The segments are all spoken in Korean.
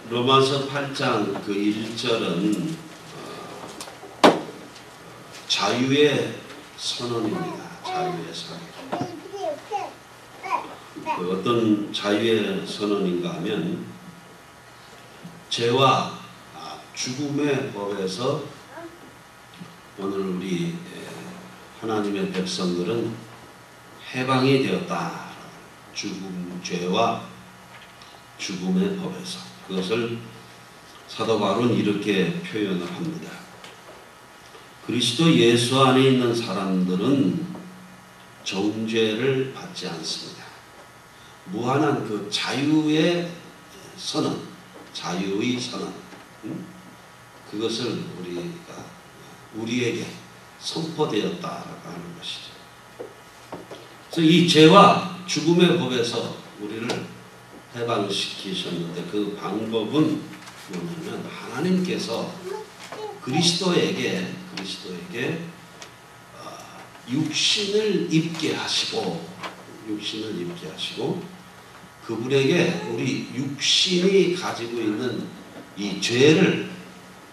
로마서 8장 그 1절은 자유의 선언입니다. 자유의 선언. 어떤 자유의 선언인가 하면 죄와 죽음의 법에서 오늘 우리 하나님의 백성들은 해방이 되었다. 죄와 죽음의 법에서. 그것을 사도 바울은 이렇게 표현을 합니다. 그리스도 예수 안에 있는 사람들은 정죄를 받지 않습니다. 무한한 그 자유의 선언, 자유의 선언, 그것을 우리에게 선포되었다라고 하는 것이죠. 그래서 이 죄와 죽음의 법에서 우리를 해방시키셨는데 그 방법은 뭐냐면 하나님께서 그리스도에게 육신을 입게 하시고 그분에게 우리 육신이 가지고 있는 이 죄를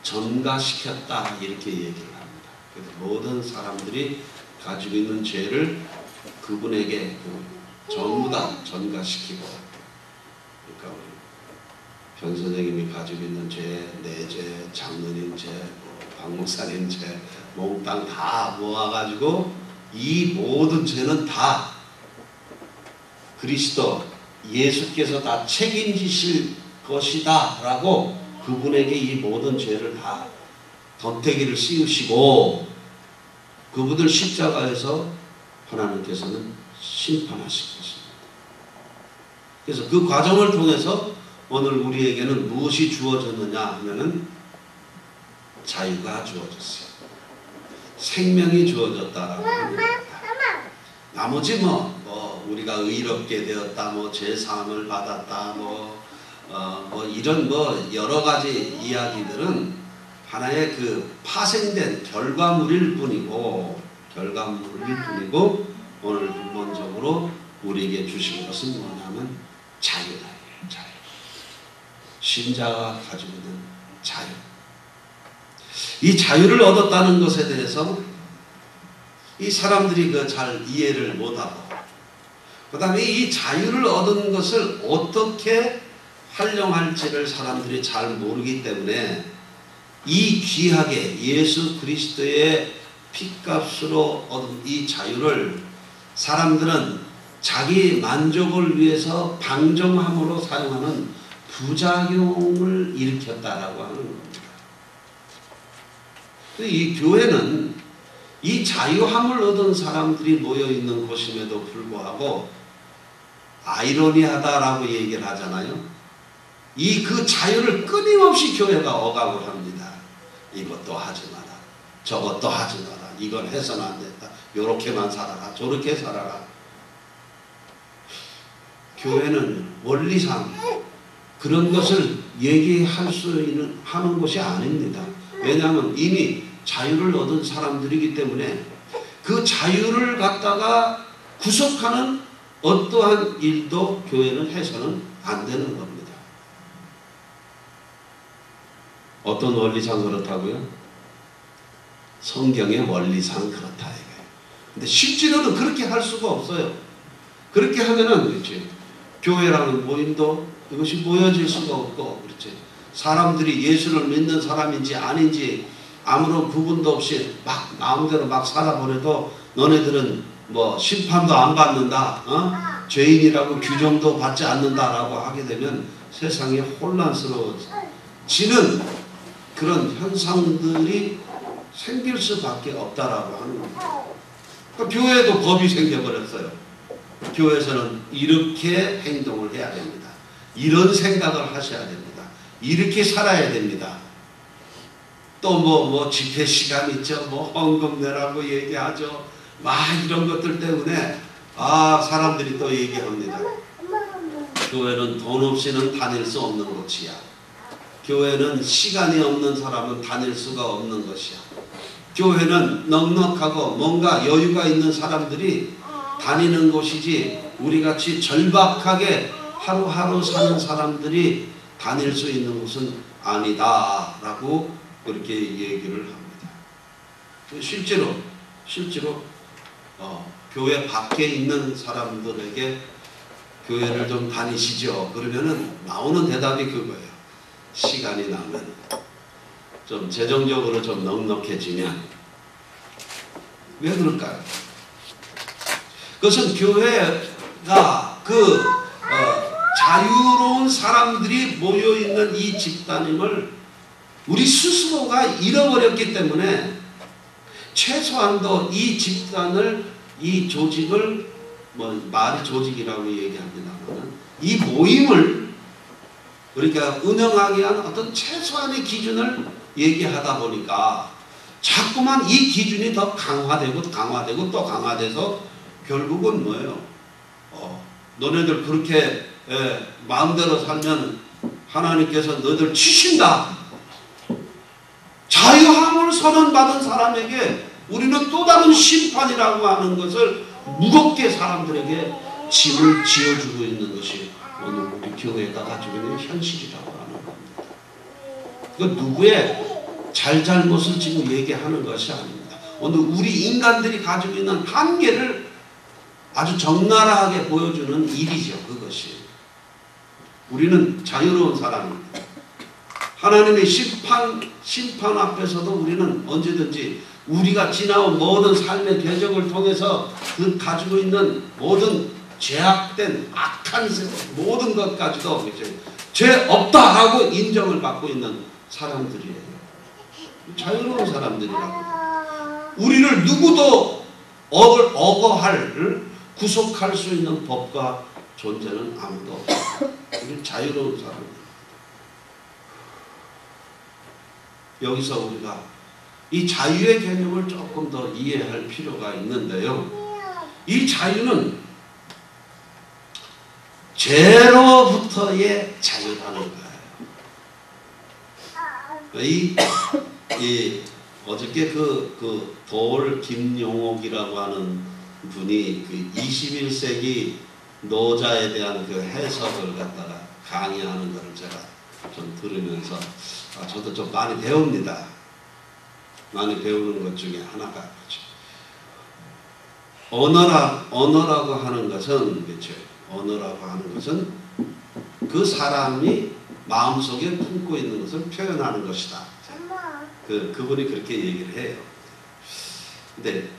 전가시켰다 이렇게 얘기를 합니다. 그래서 모든 사람들이 가지고 있는 죄를 그분에게 전부 다 전가시키고, 그러니까 우리 변 선생님이 가지고 있는 죄, 내 죄, 장로님 죄, 박 목사님 죄, 몽땅 다 모아가지고 이 모든 죄는 다 그리스도 예수께서 다 책임지실 것이다 라고 그분에게 이 모든 죄를 다 덤태기를 씌우시고 그분을 십자가에서 하나님께서는 심판하실 것입니다. 그래서 그 과정을 통해서 오늘 우리에게는 무엇이 주어졌느냐 하면은 자유가 주어졌어요. 생명이 주어졌다라고 합니다. 나머지 우리가 의롭게 되었다, 죄 사함을 받았다, 이런 여러 가지 이야기들은 하나의 그 파생된 결과물일 뿐이고 오늘 근본적으로 우리에게 주신 것은 뭐냐면 자유다. 자유. 신자가 가지고 있는 자유. 이 자유를 얻었다는 것에 대해서 이 사람들이 잘 이해를 못하고, 그 다음에 이 자유를 얻은 것을 어떻게 활용할지를 사람들이 잘 모르기 때문에 이 귀하게 예수 그리스도의 핏값으로 얻은 이 자유를 사람들은 자기 만족을 위해서 방종함으로 사용하는 부작용을 일으켰다라고 하는 겁니다. 이 교회는 이 자유함을 얻은 사람들이 모여있는 곳임에도 불구하고 아이러니하다라고 얘기를 하잖아요. 그 자유를 끊임없이 교회가 억압을 합니다. 이것도 하지 마라, 저것도 하지 마라, 이건 해서는 안 된다, 요렇게만 살아라, 저렇게 살아라. 교회는 원리상 그런 것을 얘기할 수 있는 하는 것이 아닙니다. 왜냐하면 이미 자유를 얻은 사람들이기 때문에 그 자유를 갖다가 구속하는 어떠한 일도 교회는 해서는 안 되는 겁니다. 어떤 원리상 그렇다고요? 성경의 원리상 그렇다 이거예요. 근데 실제로는 그렇게 할 수가 없어요. 그렇게 하면은 그렇지, 교회라는 모임도 이것이 모여질 수가 없고, 그렇지, 사람들이 예수를 믿는 사람인지 아닌지 아무런 구분도 없이 막 마음대로 막 살아보내도 너네들은 심판도 안 받는다, 죄인이라고 규정도 받지 않는다라고 하게 되면 세상이 혼란스러워지는 그런 현상들이 생길 수밖에 없다라고 하는 겁니다. 그러니까 교회에도 법이 생겨버렸어요. 교회에서는 이렇게 행동을 해야 됩니다. 이런 생각을 하셔야 됩니다. 이렇게 살아야 됩니다. 또 집회 시간 있죠. 헌금 내라고 얘기하죠. 이런 것들 때문에 사람들이 또 얘기합니다. 교회는 돈 없이는 다닐 수 없는 곳이야. 교회는 시간이 없는 사람은 다닐 수가 없는 것이야. 교회는 넉넉하고 뭔가 여유가 있는 사람들이 다니는 곳이지 우리같이 절박하게 하루하루 사는 사람들이 다닐 수 있는 곳은 아니다라고 그렇게 얘기를 합니다. 실제로 교회 밖에 있는 사람들에게 교회를 좀 다니시죠. 그러면은 나오는 대답이 그거예요. 시간이 나면 좀 재정적으로 좀 넉넉해지면. 왜 그럴까요? 그것은 교회가 자유로운 사람들이 모여있는 이 집단임을 우리 스스로가 잃어버렸기 때문에 최소한도 이 집단을, 이 조직을, 말이 조직이라고 얘기합니다만, 이 모임을 우리가 운영하기 위한 어떤 최소한의 기준을 얘기하다 보니까 자꾸만 이 기준이 더 강화되고 또 강화돼서 결국은 뭐예요? 너네들 그렇게 마음대로 살면 하나님께서 너희들 치신다. 자유함을 선언받은 사람에게 우리는 또 다른 심판이라고 하는 것을 무겁게 사람들에게 짐을 지어주고 있는 것이 오늘 우리 교회가 가지고 있는 현실이라고 하는 겁니다. 그 누구의 잘잘못을 지금 얘기하는 것이 아닙니다. 오늘 우리 인간들이 가지고 있는 한계를 아주 적나라하게 보여주는 일이죠. 그것이. 우리는 자유로운 사람입니다. 하나님의 심판 앞에서도 우리는 언제든지 우리가 지나온 모든 삶의 궤적을 통해서 그 가지고 있는 모든 죄악된 악한 모든 것까지도 죄 없다라고 인정을 받고 있는 사람들이에요. 자유로운 사람들이라고. 우리를 누구도 억어할, 구속할 수 있는 법과 존재는 아무도 없어요. 우리 자유로운 사람들. 여기서 우리가 이 자유의 개념을 조금 더 이해할 필요가 있는데요. 이 자유는 죄로부터의 자유라는 거예요. 어저께 돌 김용옥이라고 하는 분이 21세기 노자에 대한 해석을 갖다가 강의하는 것을 제가 좀 들으면서 저도 좀 많이 배웁니다. 많이 배우는 것 중에 하나가 그렇죠. 언어라고 하는 것은 그렇죠. 언어라고 하는 것은 그 사람이 마음속에 품고 있는 것을 표현하는 것이다. 그분이 그렇게 얘기를 해요. 근데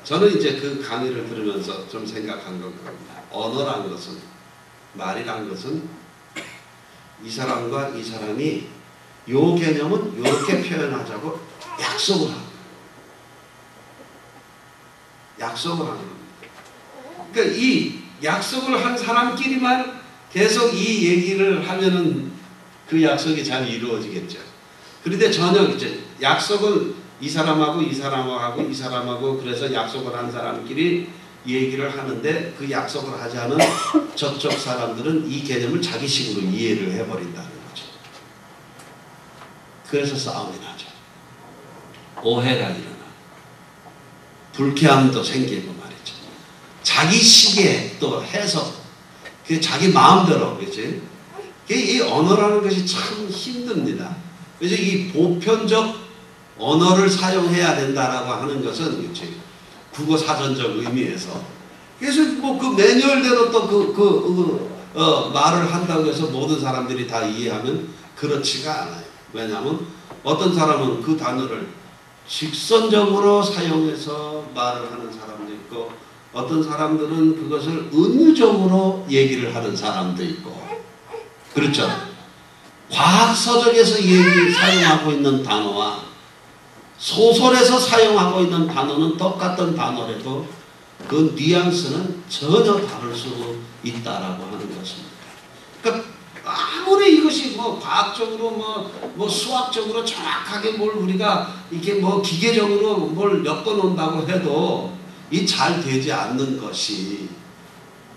저는 이제 그 강의를 들으면서 좀 생각한 건 그겁니다. 언어란 것은, 말이란 것은 이 사람과 이 사람이 요 개념은 이렇게 표현하자고 약속을 합니다. 약속을 하는 겁니다. 그러니까 이 약속을 한 사람끼리만 계속 이 얘기를 하면은 그 약속이 잘 이루어지겠죠. 그런데 전혀 이제 약속을 이 사람하고 이 사람하고 이 사람하고 그래서 약속을 한 사람끼리 얘기를 하는데 그 약속을 하지 않은 저쪽 사람들은 이 개념을 자기식으로 이해를 해버린다는 거죠. 그래서 싸움이 나죠. 오해가 일어나. 불쾌함도 생기고 말이죠. 자기식의 또 해석, 그 자기 마음대로, 그렇지? 이 언어라는 것이 참 힘듭니다. 그래서 이 보편적 언어를 사용해야 된다라고 하는 것은, 그렇지? 국어 사전적 의미에서. 그래서 뭐 그 매뉴얼대로 또 말을 한다고 해서 모든 사람들이 다 이해하면 그렇지가 않아요. 왜냐하면 어떤 사람은 그 단어를 직선적으로 사용해서 말을 하는 사람도 있고, 어떤 사람들은 그것을 은유적으로 얘기를 하는 사람도 있고, 그렇죠? 과학서적에서 사용하고 있는 단어와 소설에서 사용하고 있는 단어는 똑같은 단어라도 그 뉘앙스는 전혀 다를 수 있다라고 하는 것입니다. 그러니까 아무리 이것이 뭐 과학적으로 뭐 수학적으로 정확하게 뭘 우리가 이게 뭐 기계적으로 뭘 엮어놓는다고 해도 이 잘 되지 않는 것이,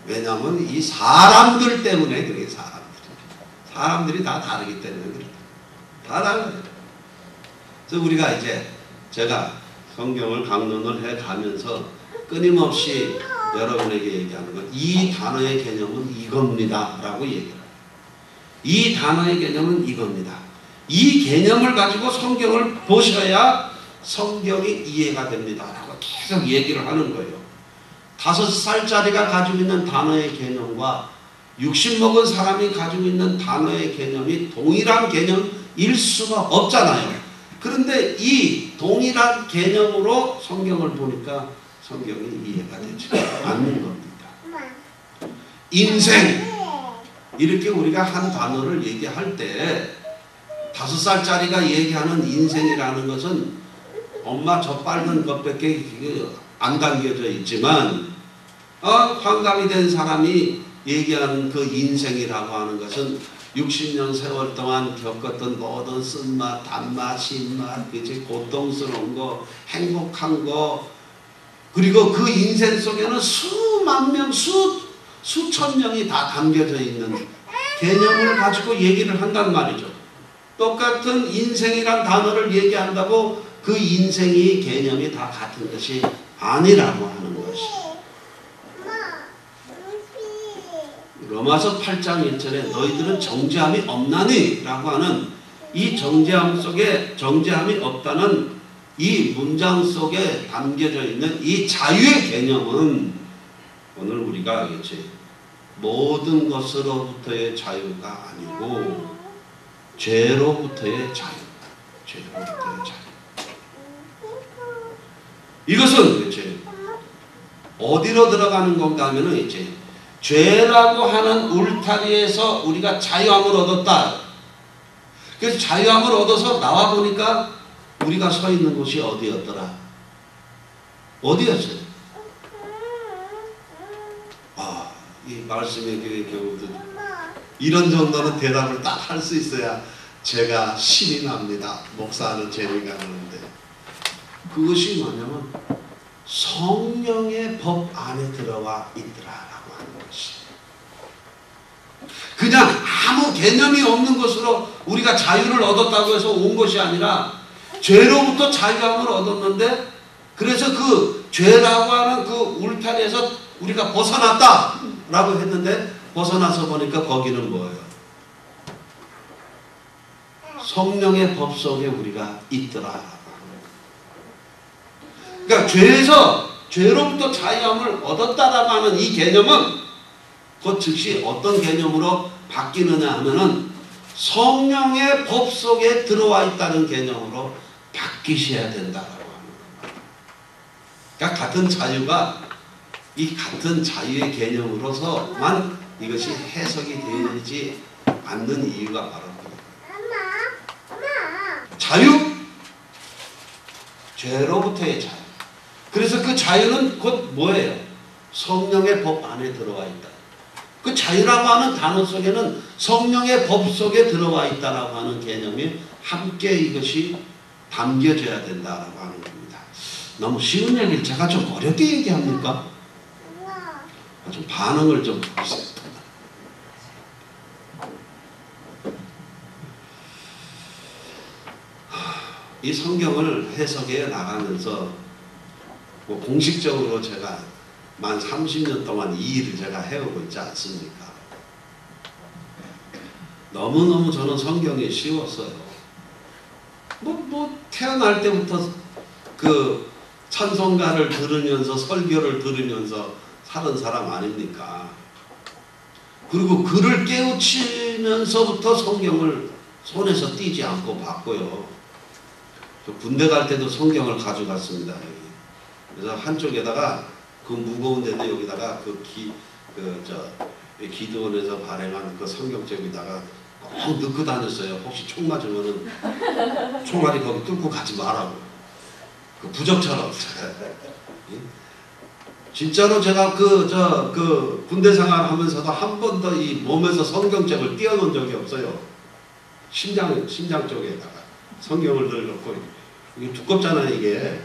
왜냐하면 이 사람들 때문에 그래. 사람들이 다 다르기 때문에 그래. 다 달라요. 그래서 우리가 이제 제가 성경을 강론을 해가면서 끊임없이 여러분에게 얘기하는 건 이 단어의 개념은 이겁니다 라고 얘기를 해요. 이 단어의 개념은 이겁니다. 이 개념을 가지고 성경을 보셔야 성경이 이해가 됩니다 라고 계속 얘기를 하는 거예요. 5살짜리가 가지고 있는 단어의 개념과 60 먹은 사람이 가지고 있는 단어의 개념이 동일한 개념일 수가 없잖아요. 그런데 이 동일한 개념으로 성경을 보니까 성경이 이해가 되지 않는 겁니다. 인생, 이렇게 우리가 한 단어를 얘기할 때 5살짜리가 얘기하는 인생이라는 것은 엄마 저 빨간 것밖에 안 담겨져 있지만 환갑이 된 사람이 얘기하는 그 인생이라고 하는 것은 60년 세월 동안 겪었던 모든 쓴맛, 단맛, 신맛, 그치? 고통스러운 거, 행복한 거, 그리고 그 인생 속에는 수만 명, 수천 명이 다 담겨져 있는 개념을 가지고 얘기를 한단 말이죠. 똑같은 인생이란 단어를 얘기한다고 그 인생의 개념이 다 같은 것이 아니라고 하는 것이. 로마서 8장 1절에 너희들은 정죄함이 없나니 라고 하는 이 정죄함 속에 정죄함이 없다는 이 문장 속에 담겨져 있는 이 자유의 개념은 오늘 우리가 알겠지. 모든 것으로부터의 자유가 아니고 죄로부터의 자유. 죄로부터의 자유. 이것은 그렇지. 어디로 들어가는 건가 하면은 이제 죄라고 하는 울타리에서 우리가 자유함을 얻었다. 그래서 자유함을 얻어서 나와 보니까 우리가 서 있는 곳이 어디였더라? 어디였어요? 이 말씀의 교회 경우도 이런 정도는 대답을 딱 할 수 있어야 제가 신이 납니다. 목사는 재미가 나는데 그것이 뭐냐면 성령의 법 안에 들어와 있더라라고 하는 것이. 그냥 아무 개념이 없는 것으로 우리가 자유를 얻었다고 해서 온 것이 아니라 죄로부터 자유함을 얻었는데 그래서 그 죄라고 하는 그 울타리에서 우리가 벗어났다라고 했는데 벗어나서 보니까 거기는 뭐예요? 성령의 법 속에 우리가 있더라. 그러니까 죄로부터 자유함을 얻었다라고 하는 이 개념은 그 즉시 어떤 개념으로 바뀌느냐 하면은 성령의 법 속에 들어와 있다는 개념으로 바뀌셔야 된다라고 하는 겁니다. 그러니까 같은 자유가 이 같은 자유의 개념으로서만 이것이 해석이 되지 않는 이유가 바로 자유, 죄로부터의 자유. 그래서 그 자유는 곧 뭐예요? 성령의 법 안에 들어와 있다. 그 자유라고 하는 단어 속에는 성령의 법 속에 들어와 있다라고 하는 개념이 함께 이것이 담겨져야 된다라고 하는 겁니다. 너무 쉬운 얘기를 제가 좀 어렵게 얘기합니까? 좀 반응을 좀 보세요. 이 성경을 해석해 나가면서 뭐 공식적으로 제가 만 30년 동안 이 일을 제가 해오고 있지 않습니까? 너무너무 저는 성경이 쉬웠어요. 태어날 때부터 그 찬송가를 들으면서 설교를 들으면서 사는 사람 아닙니까? 그리고 글을 깨우치면서부터 성경을 손에서 띄지 않고 봤고요. 군대 갈 때도 성경을 가져갔습니다. 여기. 그래서 한쪽에다가 그 무거운 데도 여기다가 기도원에서 발행한 그 성경책에다가 꼭 넣고 다녔어요. 혹시 총 맞으면은 총알이 거기 뚫고 가지 말라고. 그 부적처럼. 진짜로 제가 그 군대 생활 하면서도 한 번도 이 몸에서 성경책을 띄워놓은 적이 없어요. 심장 쪽에다가 성경을 넣어놓고. 이게 두껍잖아요, 이게.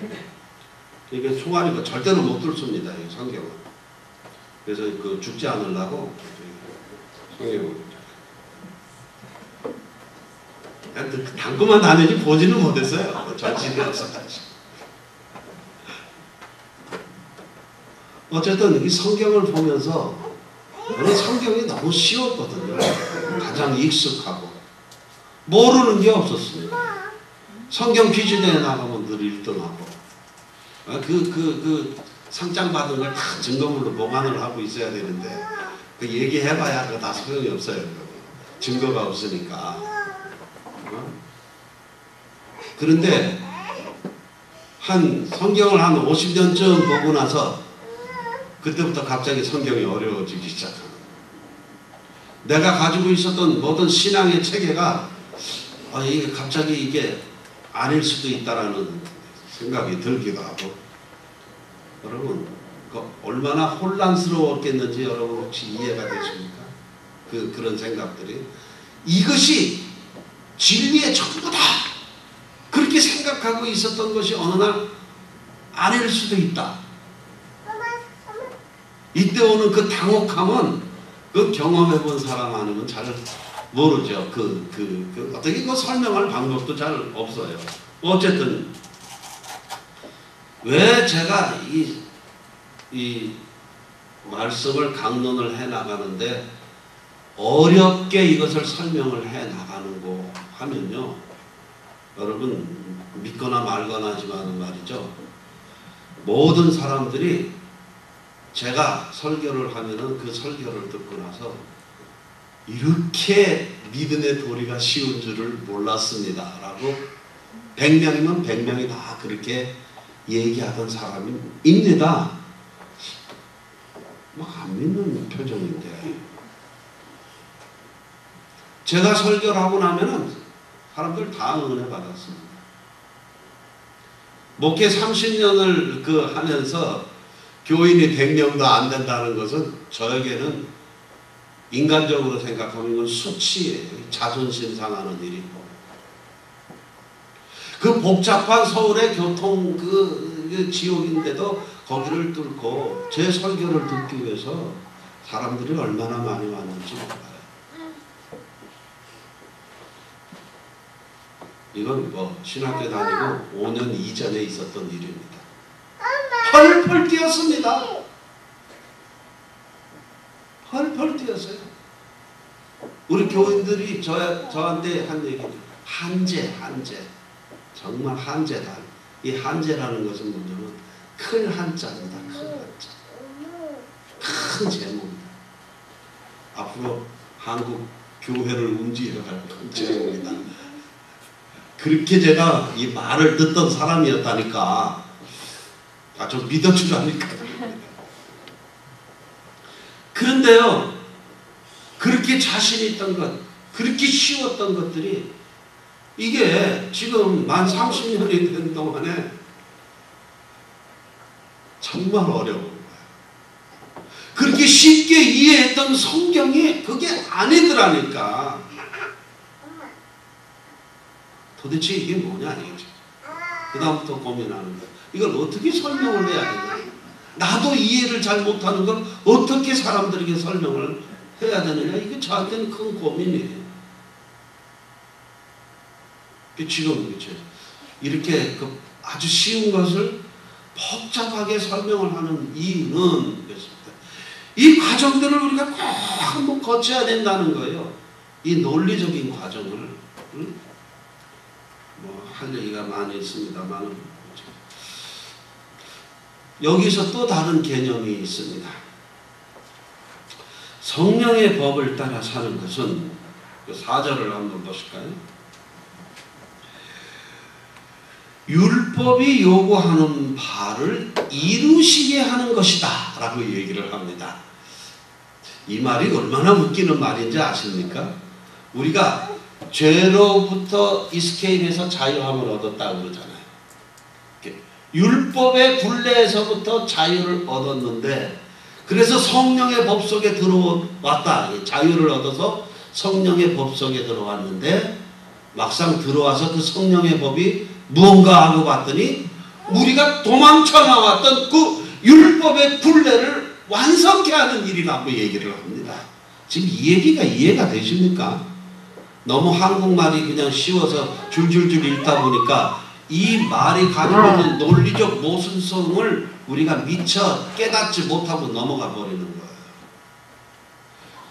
이게 총알이 절대로 못 뚫습니다, 이 성경은. 그래서 그 죽지 않으려고 성경을. 담고만 다니지 보지는 못했어요. 전신이 없어가지고. 어쨌든 이 성경을 보면서 저는 성경이 너무 쉬웠거든요. 가장 익숙하고 모르는 게 없었습니다. 성경 퀴즈대회 나가면 늘 1등하고 그 상장 받은 걸 다 증거물로 보관을 하고 있어야 되는데 그 얘기해봐야 그거 다 소용이 없어요. 증거가 없으니까. 그런데 성경을 한 50년쯤 보고 나서 그때부터 갑자기 성경이 어려워지기 시작합니다. 내가 가지고 있었던 모든 신앙의 체계가 이게 갑자기 이게 아닐 수도 있다라는 생각이 들기도 하고, 여러분 얼마나 혼란스러웠겠는지 여러분 혹시 이해가 되십니까? 그런 생각들이, 이것이 진리의 전부다 그렇게 생각하고 있었던 것이 어느 날 아닐 수도 있다. 이때 오는 그 당혹함은 그 경험해 본 사람 아니면 잘 모르죠. 어떻게 그 설명할 방법도 잘 없어요. 어쨌든 왜 제가 이 말씀을 강론을 해 나가는데 어렵게 이것을 설명을 해 나가는고 하면요, 여러분 믿거나 말거나 하지만 말이죠, 모든 사람들이 제가 설교를 하면은 그 설교를 듣고 나서 이렇게 믿음의 도리가 쉬운 줄을 몰랐습니다 라고 100명이면 100명이 다 그렇게 얘기하던 사람입니다. 막 안 믿는 표정인데, 제가 설교를 하고 나면은 사람들 다 은혜 받았습니다. 목회 30년을 하면서 교인이 100명도 안 된다는 것은 저에게는 인간적으로 생각하면 이건 수치예요. 자존심 상하는 일이고, 그 복잡한 서울의 교통 지옥인데도 거기를 뚫고 제 설교를 듣기 위해서 사람들이 얼마나 많이 왔는지 몰라요. 이건 신학교 다니고 5년 이전에 있었던 일입니다. 펄펄 뛰었습니다. 펄펄 뛰었어요. 우리 교인들이 저한테 한 얘기는 한제. 정말 한제다. 이 한제라는 것은 뭐냐면 큰 한자입니다. 큰 한자. 큰 제목입니다. 앞으로 한국 교회를 움직여갈 큰 제목입니다. 그렇게 제가 이 말을 듣던 사람이었다니까 좀 믿어주라니까. 그런데요, 그렇게 자신 있던 것, 그렇게 쉬웠던 것들이 이게 지금 만 30년이 된 동안에 정말 어려운 거예요. 그렇게 쉽게 이해했던 성경이 그게 아니더라니까. 도대체 이게 뭐냐 이거지. 그 다음부터 고민하는 거예요. 이걸 어떻게 설명을 해야 되나. 나도 이해를 잘 못하는 걸 어떻게 사람들에게 설명을 해야 되느냐. 이게 저한테는 큰 고민이에요. 지금 이렇게 아주 쉬운 것을 복잡하게 설명을 하는 이유는 이 과정들을 우리가 꼭 한번 거쳐야 된다는 거예요. 이 논리적인 과정을. 할 얘기가 많이 있습니다만 여기서 또 다른 개념이 있습니다. 성령의 법을 따라 사는 것은 4절을 한번 보실까요? 율법이 요구하는 바를 이루시게 하는 것이다 라고 얘기를 합니다. 이 말이 얼마나 웃기는 말인지 아십니까? 우리가 죄로부터 이스케이프해서 자유함을 얻었다고 그러잖아요. 율법의 굴레에서부터 자유를 얻었는데, 그래서 성령의 법 속에 들어왔다. 자유를 얻어서 성령의 법 속에 들어왔는데, 막상 들어와서 그 성령의 법이 무언가 하고 봤더니 우리가 도망쳐 나왔던 그 율법의 굴레를 완성케 하는 일이라고 얘기를 합니다. 지금 이 얘기가 이해가 되십니까? 너무 한국말이 그냥 쉬워서 줄줄줄 읽다 보니까 이 말이 가지고 있는 논리적 모순성을 우리가 미처 깨닫지 못하고 넘어가 버리는 거예요.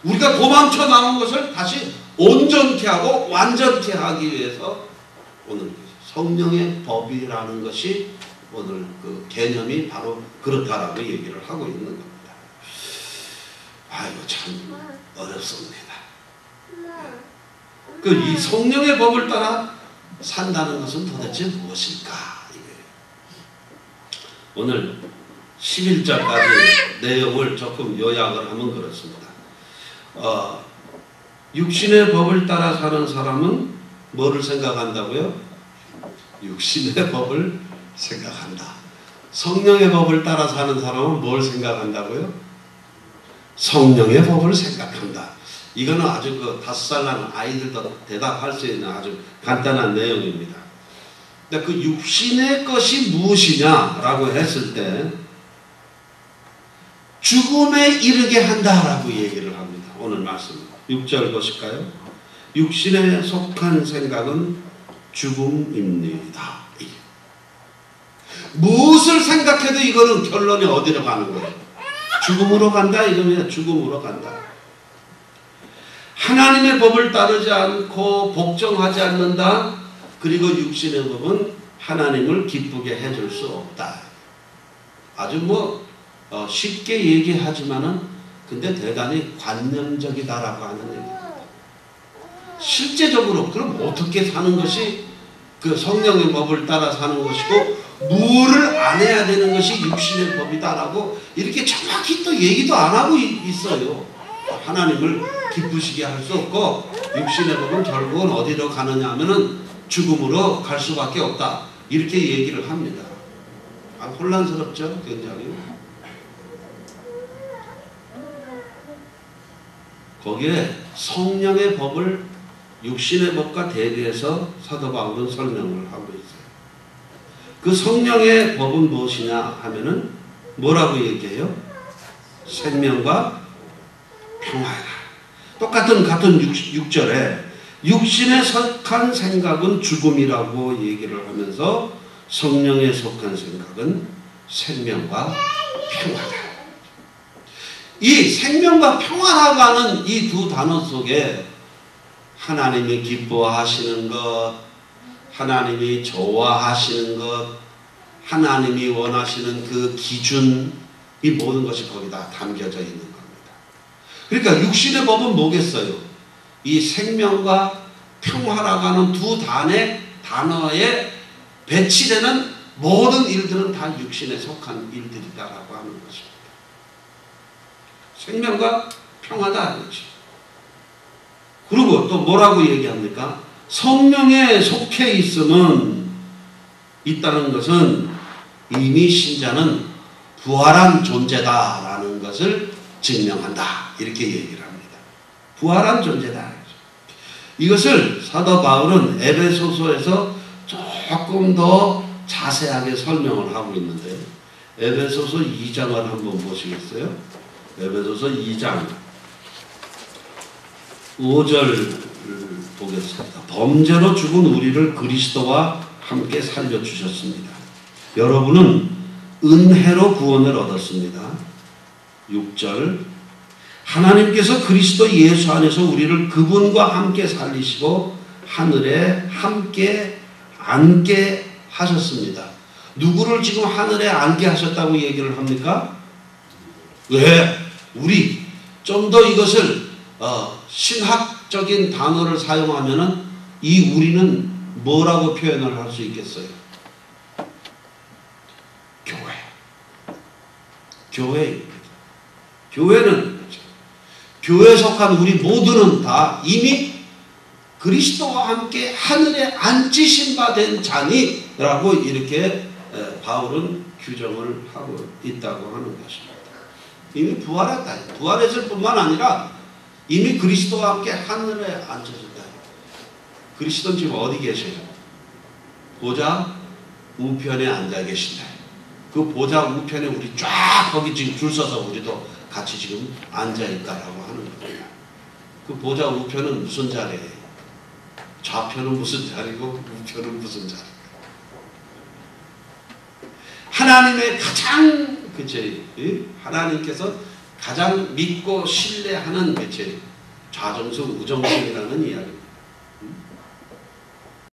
우리가 도망쳐 나온 것을 다시 온전케 하고 완전케 하기 위해서 오늘 성령의 법이라는 것이 오늘 그 개념이 바로 그렇다라고 얘기를 하고 있는 겁니다. 아이고 참 어렵습니다. 그 이 성령의 법을 따라 산다는 것은 도대체 무엇일까? 오늘 11절까지 내용을 조금 요약을 하면 그렇습니다. 육신의 법을 따라 사는 사람은 뭐를 생각한다고요? 육신의 법을 생각한다. 성령의 법을 따라 사는 사람은 뭘 생각한다고요? 성령의 법을 생각한다. 이거는 아주 그 5살 나는 아이들도 대답할 수 있는 아주 간단한 내용입니다. 근데 그 육신의 것이 무엇이냐라고 했을 때 죽음에 이르게 한다라고 얘기를 합니다. 오늘 말씀 6절 보실까요? 육신에 속한 생각은 죽음입니다. 무엇을 생각해도 이거는 결론이 어디로 가는 거예요? 죽음으로 간다 이러면 죽음으로 간다. 하나님의 법을 따르지 않고 복종하지 않는다. 그리고 육신의 법은 하나님을 기쁘게 해줄 수 없다. 아주 쉽게 얘기하지만은 근데 대단히 관념적이다라고 하는 얘기입니다. 실제적으로 그럼 어떻게 사는 것이 그 성령의 법을 따라 사는 것이고 뭐를 안 해야 되는 것이 육신의 법이다라고 이렇게 정확히 또 얘기도 안 하고 있어요. 하나님을 기쁘시게 할 수 없고 육신의 법은 결국은 어디로 가느냐 하면은 죽음으로 갈 수밖에 없다. 이렇게 얘기를 합니다. 혼란스럽죠? 굉장히. 거기에 성령의 법을 육신의 법과 대비해서 사도 바울은 설명을 하고 있어요. 그 성령의 법은 무엇이냐 하면은 뭐라고 얘기해요? 생명과 평화다. 같은 6절에 육신에 속한 생각은 죽음이라고 얘기를 하면서 성령에 속한 생각은 생명과 평화다. 이 생명과 평화라고 하는 이 두 단어 속에 하나님이 기뻐하시는 것, 하나님이 좋아하시는 것, 하나님이 원하시는 그 기준, 이 모든 것이 거기다 담겨져 있는 겁니다. 그러니까 육신의 법은 뭐겠어요? 이 생명과 평화라고 하는 두 단어에 배치되는 모든 일들은 다 육신에 속한 일들이다라고 하는 것입니다. 생명과 평화다. 그리고 또 뭐라고 얘기합니까? 성령에 속해 있다는 것은 이미 신자는 부활한 존재다라는 것을 증명한다. 이렇게 얘기를 합니다. 부활한 존재다. 이것을 사도 바울은 에베소서에서 조금 더 자세하게 설명을 하고 있는데 에베소서 2장을 한번 보시겠어요? 에베소서 2장 5절 보겠습니다. 범죄로 죽은 우리를 그리스도와 함께 살려주셨습니다. 여러분은 은혜로 구원을 얻었습니다. 6절 하나님께서 그리스도 예수 안에서 우리를 그분과 함께 살리시고 하늘에 함께 앉게 하셨습니다. 누구를 지금 하늘에 앉게 하셨다고 얘기를 합니까? 왜? 우리 좀 더 이것을 신학적인 단어를 사용하면은 이 우리는 뭐라고 표현을 할 수 있겠어요? 교회입니다. 교회는 교회에 속한 우리 모두는 다 이미 그리스도와 함께 하늘에 앉으신 바 된 자니라고 이렇게 바울은 규정을 하고 있다고 하는 것입니다. 이미 부활했다. 부활했을 뿐만 아니라 이미 그리스도와 함께 하늘에 앉으셨다. 그리스도는 지금 어디 계셔요? 보좌 우편에 앉아 계신다. 그 보좌 우편에 우리 쫙 거기 지금 줄 서서 우리도 같이 지금 앉아 있다라고 하는 거예요. 그 보좌 우편은 무슨 자리예요? 좌편은 무슨 자리고 우편은 무슨 자리예요? 하나님의 가장 하나님께서 가장 믿고 신뢰하는 좌정수 우정수이라는 이야기입니다.